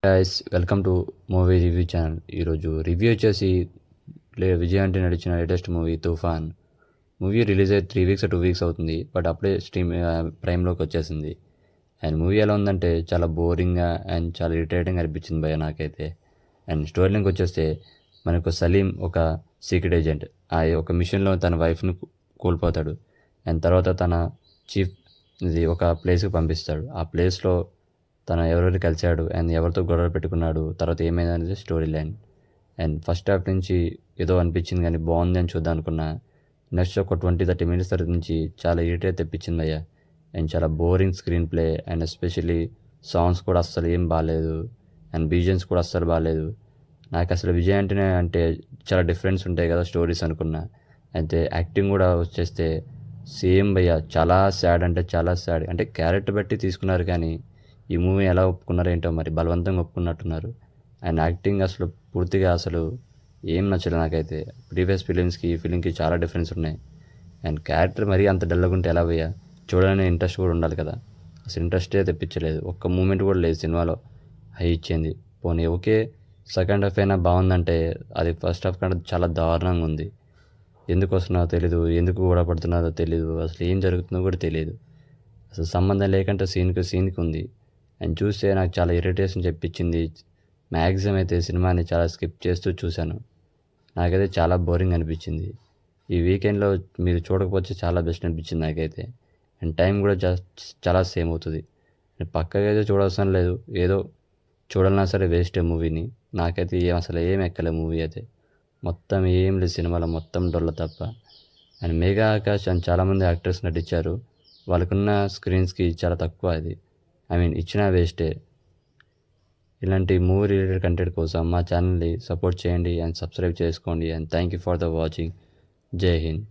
Guys welcome to movie review channel. ఈరోజు review వచ్చేసి విజయ్ అంటే నడిచిన లేటెస్ట్ మూవీ తుఫాన్. మూవీ రిలీజ్ అయ్యి 3 వీక్స్ 2 వీక్స్ అవుతుంది, బట్ అప్పుడే ప్రైమ్లోకి వచ్చేసింది. అండ్ మూవీ ఎలా ఉందంటే చాలా బోరింగ్గా అండ్ చాలా ఇరిటేటింగ్ అనిపించింది భయ్య నాకైతే. అండ్ స్టోరీ లింక్ వచ్చేస్తే మనకు సలీం ఒక సీక్రెట్ ఏజెంట్. ఆ ఒక మిషన్లో తన వైఫ్ను కోల్పోతాడు. అండ్ తర్వాత తన చీఫ్ ఇది ఒక ప్లేస్కి పంపిస్తాడు. ఆ ప్లేస్లో తను ఎవరెవరు కలిశాడు అండ్ ఎవరితో గొడవ పెట్టుకున్నాడు, తర్వాత ఏమైంది అనేది story line. And first half నుంచి ఏదో అనిపించింది కానీ బాగుంది అని చూద్దాం అనుకున్నా. నెక్స్ట్ ఒక 20-30 మినిట్స్ తర్వాత నుంచి చాలా ఇరిటేట్ తెప్పించింది అయ్యా. అండ్ చాలా boring screen play and especially songs కూడా అస్సలు ఏం బాగాలేదు. అండ్ బీజిఎమ్స్ కూడా అస్సలు బాగాలేదు. నాకు అసలు విజయ్ అంటేనే అంటే చాలా డిఫరెన్స్ ఉంటాయి కదా స్టోరీస్ అనుకున్నా. అయితే యాక్టింగ్ కూడా వచ్చేస్తే సేమ్ భయ్య, చాలా సాడ్ అంటే చాలా సాడ్. అంటే క్యారెక్టర్ బట్టి తీసుకున్నారు కానీ ఈ మూవీ ఎలా ఒప్పుకున్నారో ఏంటో మరి, బలవంతంగా ఒప్పుకున్నట్టున్నారు. అండ్ యాక్టింగ్ అసలు పూర్తిగా అసలు ఏం నచ్చలేదు నాకైతే. ప్రీవియస్ ఫిలిమ్స్కి ఈ ఫిలింకి చాలా డిఫరెన్స్ ఉన్నాయి. అండ్ క్యారెక్టర్ మరీ అంత డల్గా ఉంటే ఎలా భయ్యా, చూడాలనే ఇంట్రెస్ట్ కూడా ఉండాలి కదా. అసలు ఇంట్రెస్టే తెప్పించలేదు, ఒక్క మూమెంట్ కూడా లేదు సినిమాలో హై ఇచ్చింది. పోనీ ఓకే, సెకండ్ హాఫ్ అయినా బాగుందంటే అది ఫస్ట్ హాఫ్ కంటే చాలా దారుణంగా ఉంది. ఎందుకు వస్తున్నారో తెలీదు, ఎందుకు గొడవ పడుతున్నారో తెలీదు, అసలు ఏం జరుగుతుందో కూడా తెలియదు. అసలు సంబంధం లేకుండా సీన్కి ఉంది. అండ్ చూస్తే నాకు చాలా ఇరిటేషన్ చెప్పించింది. మ్యాక్సిమం అయితే సినిమాని చాలా స్కిప్ చేస్తూ చూశాను. నాకైతే చాలా బోరింగ్ అనిపించింది. ఈ వీకెండ్లో మీరు చూడకపోతే చాలా బెస్ట్ అనిపించింది నాకైతే. అండ్ టైం కూడా చాలా సేమ్ అవుతుంది. పక్కగా అయితే చూడవసరం లేదు, ఏదో చూడాలన్నా సరే వేస్టే మూవీని. నాకైతే అసలు ఏం ఎక్కలే మూవీ అయితే. మొత్తం ఏం లేదు సినిమాలో, మొత్తం డొల్ల తప్ప. అండ్ మేఘా ఆకాష్ అండ్ చాలామంది యాక్టర్స్ నటించారు. వాళ్ళకున్న స్క్రీన్స్కి చాలా తక్కువ అది. ఇచ్చినా వేస్టే. ఇలాంటి మూవీ రిలేటెడ్ కంటెంట్ కోసం మా ఛానల్ని సపోర్ట్ చేయండి అండ్ సబ్స్క్రైబ్ చేసుకోండి. And thank you for the watching. జై హింద్.